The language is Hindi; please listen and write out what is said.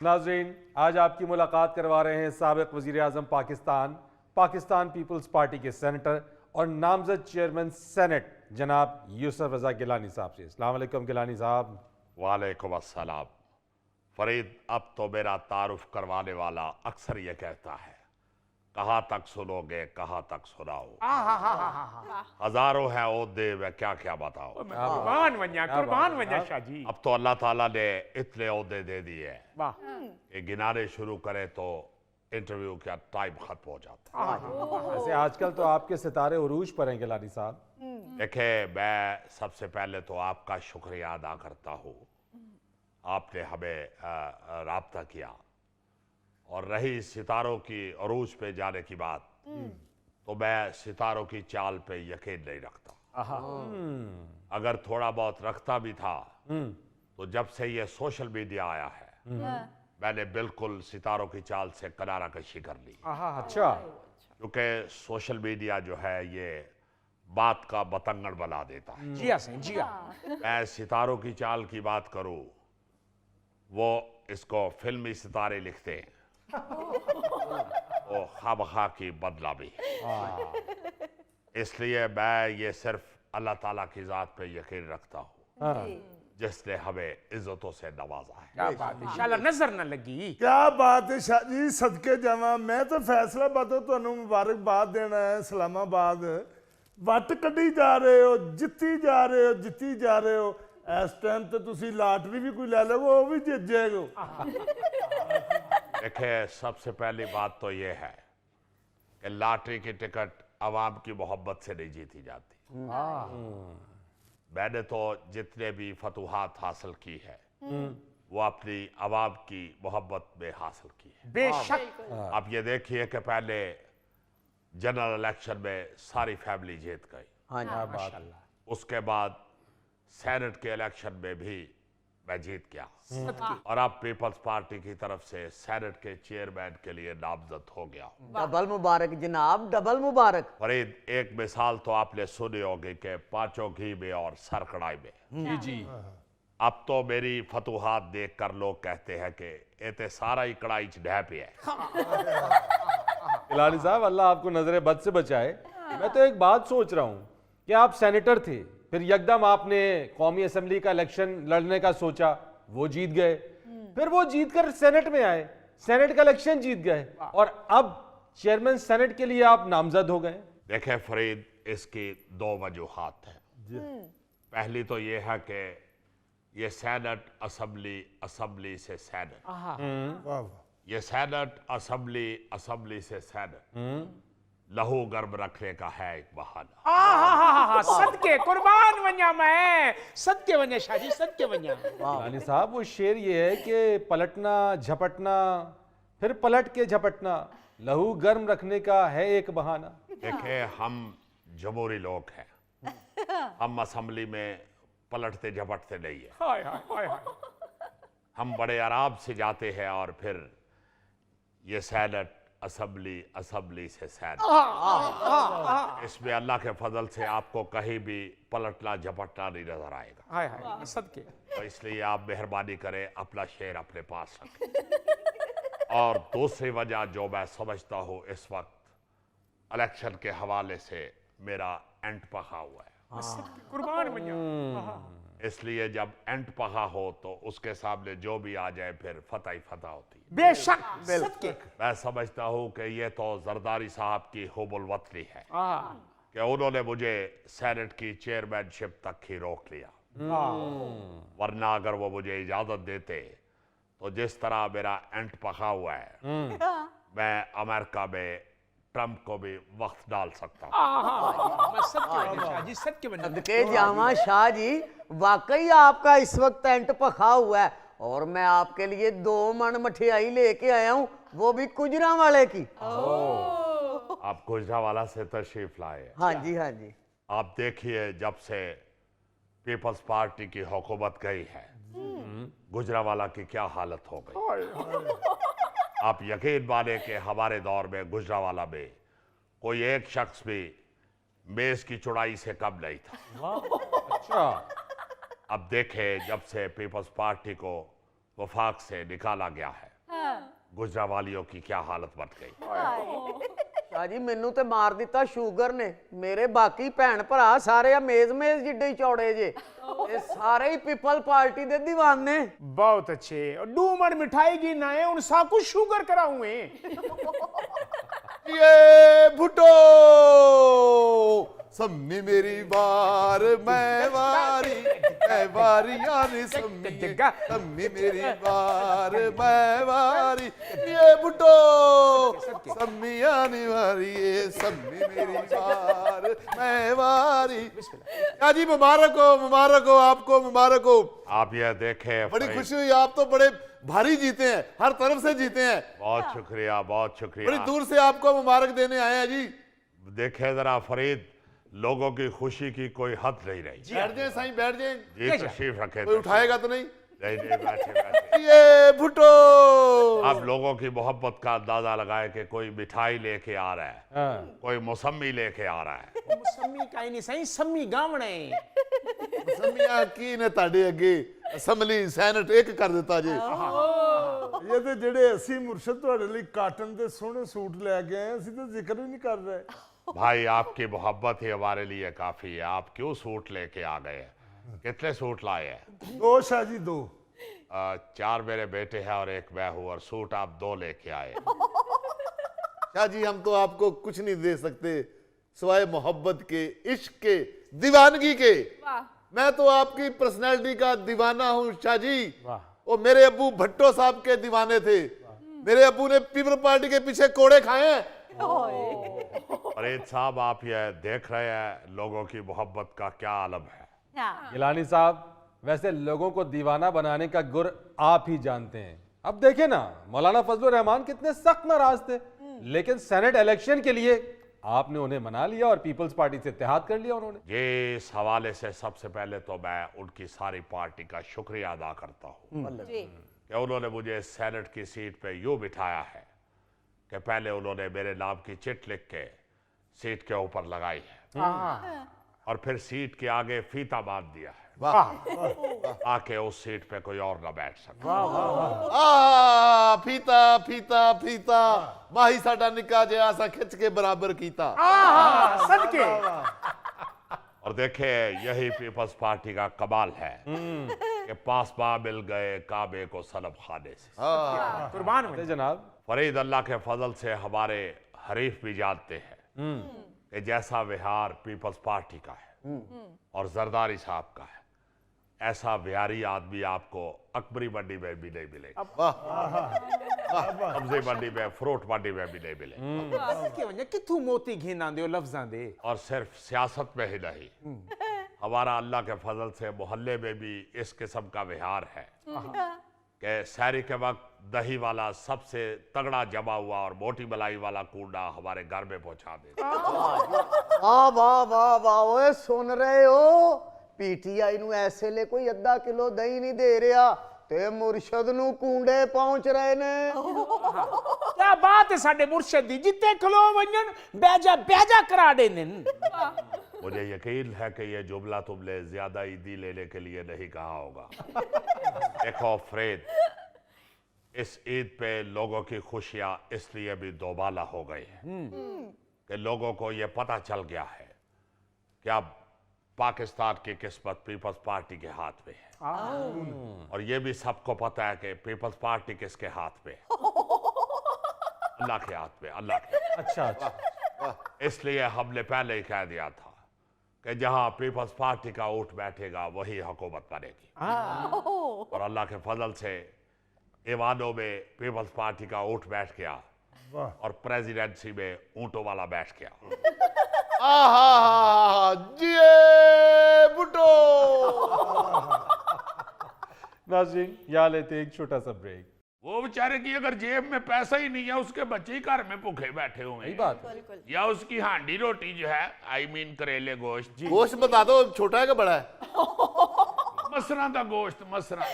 नाज़रीन, आज आपकी मुलाकात करवा रहे हैं साबिक़ वज़ीर आज़म पाकिस्तान, पाकिस्तान पीपल्स पार्टी के सेनेटर और नामज़द चेयरमैन सेनेट जनाब यूसुफ रज़ा गिलानी साहब से। अस्सलाम वालेकुम गिलानी साहब। वालेकुम अस्सलाम। फरीद, अब तो मेरा तारुफ करवाने वाला अक्सर ये कहता है, कहाँ तक सुनोगे, कहाँ तक सुनाओ। हजारों है ओहदे, मैं क्या क्या बताओ। कुर्बान वन्या शाह जी। अब तो अल्लाह ताला ने इतने ओहदे दे दिए कि गिनाने शुरू करे तो इंटरव्यू का टाइम खत्म हो जाता है। वैसे आजकल तो आपके सितारे उरूज पर हैं गिलानी साहब। देखे, मैं सबसे पहले तो आपका शुक्रिया अदा करता हूँ, आपने हमें राब्ता किया। और रही सितारों की अरूज पे जाने की बात, तो मैं सितारों की चाल पे यकीन नहीं रखता। अगर थोड़ा बहुत रखता भी था तो जब से ये सोशल मीडिया आया है मैंने बिल्कुल सितारों की चाल से किनारा कशी कर ली। अच्छा, क्योंकि सोशल मीडिया जो है ये बात का बतंगड़ बना देता है। जी हाँ, जी हाँ। मैं सितारों की चाल की बात करूं, वो इसको फिल्मी सितारे लिखते हैं, वो खामखा की बदला भी। इसलिए मैं ये सिर्फ अल्लाह ताला की ज़ात पे यकीन रखता हूँ जिसने हमें इज्जतों से नवाजा है। क्या बात है, इंशाल्लाह नजर न लगी। क्या बात है शाह जी, सदके जावा। मैं तो फैसलाबाद तो मुबारकबाद देना है। इस्लामाबाद वट कढ़ी जा रहे हो, जित्ती जा रहे हो, जित्ती जा रहे हो। इस टाइम तो तुसी लाटरी भी कोई ले लो, वो भी जित जाएगा। देखिए, सबसे पहली बात तो ये है कि लॉटरी की टिकट आवाम की मोहब्बत से नहीं जीती जाती। मैंने तो जितने भी फतूहात हासिल की है वो अपनी आवाम की मोहब्बत में हासिल की है। बेशक। आप ये देखिए कि पहले जनरल इलेक्शन में सारी फैमिली जीत गई। माशाल्लाह। उसके बाद सेनेट के इलेक्शन में भी मैं जीत गया और अब पीपल्स पार्टी की तरफ से सेनेट के चेयरमैन के लिए नामजद हो गया। डबल मुबारक जनाब, डबल मुबारक। फरीद, एक मिसाल तो आपने सुनी होगी कि पांचों घी में और सर कढ़ाई में। जी। अब तो मेरी फतूहात देखकर लोग कहते हैं कि ये सारा ही कढ़ाई च ढह पे है। गिलानी साहब, अल्लाह आपको नजर बद से बचाए। मैं तो एक बात सोच रहा हूँ कि आप सेनेटर थे, फिर यकदम आपने कौमी असेंबली का इलेक्शन लड़ने का सोचा, वो जीत गए, फिर वो जीत कर सेनेट में आए, सेनेट का इलेक्शन जीत गए और अब चेयरमैन सेनेट के लिए आप नामजद हो गए। देखे फरीद, इसकी दो वजूहात हैं। पहली तो ये है कि ये सेनेट असेंबली, असेंबली से सेनेट, ये सेनेट असेंबली, असेंबली से सेनेट लहू गर्म रखने का है एक बहाना। सदके कुर्बान वन्या, मैं सदके वन्या शाह जी, सदके वन्या। गिलानी साहब, वो शेर ये है कि पलटना झपटना फिर पलट के झपटना, लहू गर्म रखने का है एक बहाना। देखे, हम जमहूरी लोग हैं, हम असेंबली में पलटते झपटते नहीं है। हाय हाय हाय हाय। हम बड़े आराम से जाते हैं और फिर ये सेनेट असेंबली, असेंबली से सेनेट, इसमें अल्लाह के फजल से आपको कहीं भी पलटना झपटना नहीं नजर आएगा। हाय हाय, सदके। तो इसलिए आप मेहरबानी करें, अपना शेर अपने पास रखें। और दूसरी वजह जो मैं समझता हूँ, इस वक्त इलेक्शन के हवाले से मेरा एंट पका हुआ है। कुर्बान वन्या। इसलिए जब एंट पका हो तो उसके सामने जो भी आ जाए फिर फतह ही फतह होती है। बेशक, सदके। मैं समझता हूँ कि ये तो जरदारी साहब की हुबुल वतनी है कि उन्होंने मुझे सेनेट की चेयरमैनशिप तक ही रोक लिया, वरना अगर वो मुझे इजाजत देते तो जिस तरह मेरा एंट पका हुआ है मैं अमेरिका में ट्रंप को भी वक्त डाल सकता हूँ। मैं सदके वन्या शाह जी, सदके वन्या। सदके जावा शाह जी, वाकई आपका इस वक्त टेंट पखा हुआ है और मैं आपके लिए 2 मन मठियाई लेके आया हूँ, वो भी गुजरा वाले की। आप गुजरावाला से तशरीफ लाए। हाँ जी, हाँ जी। आप देखिए, जब से पीपल्स पार्टी की हुकूमत गई है गुजरावाला की क्या हालत हो गई। आप यकीन माने कि हमारे दौर में गुजरावाला में कोई एक शख्स भी मेज की चौड़ाई से कम नहीं था। अच्छा, अब देखें, जब से पीपल्स पार्टी को वफाक से निकाला गया है गुजरावालियों की क्या हालत बन गई। शाह जी मैनू ते मार दिता शुगर ने, मेरे बाकी भैन भरा सारे मेज मेज जिड्डे ही चौड़े जे, ये सारे ही पीपल पार्टी दे दीवाने। बहुत अच्छे। और 2 मन मिठाई की ना है उन सा कुछ शुगर कराऊंगे। ये भुटो सम्मी मेरी बार मैं वारी यानी सम्मी मेरी बार मैं वारी, ये भुटो सम्मी यानी वारी, ये सम्मी मेरी बार मैं वारी। क्या जी मुबारक हो आपको, मुबारक हो। आप यह देखें, बड़ी खुशी हुई, आप तो बड़े भारी जीते हैं, हर तरफ से जीते हैं। बहुत शुक्रिया, बहुत बड़ी शुक्रिया। दूर से आपको मुबारक देने आए हैं जी। देखे जरा फरीद, लोगों की खुशी की कोई हद नहीं रही। बैठ जाए साईं, बैठ जाए। जी तशरीफ रखे। कोई उठाएगा तो नहीं? नहीं नहीं, बैठे। ये भुटो आप लोगों की मोहब्बत का अंदाजा लगाए कि कोई मिठाई लेके आ रहा है, हाँ। कोई मौसमी लेके आ रहा है। मौसमी का ही नहीं सही, सम्मी गावणे। ਸਮੀਆਂ ਕੀ ਨੇ ਤੁਹਾਡੇ ਅੱਗੇ, ਅਸੈਂਬਲੀ ਸੈਨੇਟ ਇੱਕ ਕਰ ਦਿੱਤਾ ਜੀ। ਇਹ ਤੇ ਜਿਹੜੇ ਅਸੀਂ ਮੁਰਸ਼ਦ ਤੁਹਾਡੇ ਲਈ ਕਾਟਨ ਦੇ ਸੋਹਣੇ ਸੂਟ ਲੈ ਕੇ ਆਏ, ਅਸੀਂ ਤਾਂ ਜ਼ਿਕਰ ਵੀ ਨਹੀਂ ਕਰ ਰਹੇ। भाई आपकी मोहब्बत ही हमारे लिए काफी है। आप क्यों सूट लेके आ गए हैं? कितने सूट लाए हैं? 2 शाह जी 2। 4 मेरे बेटे हैं और 1 मैं हूं, और सूट आप 2 लेके आए। शाह जी हम तो आपको कुछ नहीं दे सकते सिवाय मोहब्बत के, इश्क के, दीवानगी के। मैं तो आपकी पर्सनैलिटी का दीवाना हूँ शाह जी। और मेरे अब्बू भट्टो साहब के दीवाने थे। मेरे अब्बू ने पीपल पार्टी के पीछे कोड़े खाए हैं। फरीद साहब, आप यह देख रहे हैं लोगों की मोहब्बत का क्या आलम है। गिलानी साहब, वैसे लोगों को दीवाना बनाने का गुर आप ही जानते हैं। अब देखे ना, मौलाना फजलुर रहमान कितने सख्त नाराज थे, लेकिन सेनेट इलेक्शन के लिए आपने उन्हें मना लिया और पीपल्स पार्टी से इत्तेहाद कर लिया उन्होंने। ये इस हवाले से सबसे पहले तो मैं उनकी सारी पार्टी का शुक्रिया अदा करता हूँ कि उन्होंने मुझे सेनेट की सीट पे यूं बिठाया है कि पहले उन्होंने मेरे नाम की चिट लिख के सीट के ऊपर लगाई है, और फिर सीट के आगे फीता बांध दिया है ताकि उस सीट पे कोई और ना बैठ सके। फीता फीता फीता माही साडा निका जिहा असा खिच के बराबर कीता। सदके। और देखे, यही पीपल्स पार्टी का कमाल है कि पासबा मिल गए काबे को सनम खाने से। कुर्बान अरे जनाब, फरीद, अल्लाह के फजल से हमारे हरीफ भी जानते हैं कि जैसा विहार पीपल्स पार्टी का है और जरदारी साहब का है, ऐसा बिहारी आदमी आपको अकबरी मंडी में भी नहीं मिलेगा, सब्जी मंडी में, फ्रूट मंडी में भी नहीं मिलेगा। किथू मोती घिना दे लफ्जां दे। और सिर्फ सियासत में ही नहीं, हमारा अल्लाह के फजल से मोहल्ले में भी इस किस्म का विहार है कि सहरी के वक्त दही वाला सबसे तगड़ा जमा हुआ और मोटी मलाई वाला कूड़ा हमारे घर में पहुंचा दे। वाह वाह वाह वाह, ओए सुन रहे हो? पीटीआई ਨੂੰ ਐਸੇ ਲਈ ਕੋਈ ਅੱਧਾ ਕਿਲੋ ਦਹੀਂ ਨਹੀਂ ਦੇ ਰਿਹਾ ਤੇ ਮੁਰਸ਼ਦ ਨੂੰ ਕੂੰਡੇ ਪਹੁੰਚ ਰਹੇ ਨੇ। क्या बात है साडे मुर्शद दी, जिते खलो वंजन बैजा करा देने। मुझे यकीन है कि यह जुमला तुमने ज्यादा ईदी लेने के लिए नहीं कहा होगा। देखो फरीद, इस ईद पे लोगों की खुशियां इसलिए भी दोबाला हो गई हैं कि लोगों को यह पता चल गया है कि अब पाकिस्तान की किस्मत पीपल्स पार्टी के हाथ में है, और यह भी सबको पता है कि पीपल्स पार्टी किसके हाथ में है। अल्लाह के हाथ में, अल्लाह के। अच्छा। इसलिए हमने पहले ही कह दिया था कि जहां पीपल्स पार्टी का ऊँट बैठेगा वही हुकूमत बनेगी, और अल्लाह के फजल से ईवानों में पीपल्स पार्टी का ऊँट बैठ गया और प्रेसिडेंसी में ऊँटों वाला बैठ गया। जिए भुट्टो। नाज़रीन, यहाँ लेते एक छोटा सा ब्रेक। वो बेचारे की अगर जेब में पैसा ही नहीं है, उसके बच्चे ही घर में भूखे बैठे हुए यही हैं, बात है। या उसकी हांडी रोटी जो है, आई मीन करेले गोश्त, गोश्त बता दो, छोटा है कि बड़ा है? मसरा का गोश्त, मसरा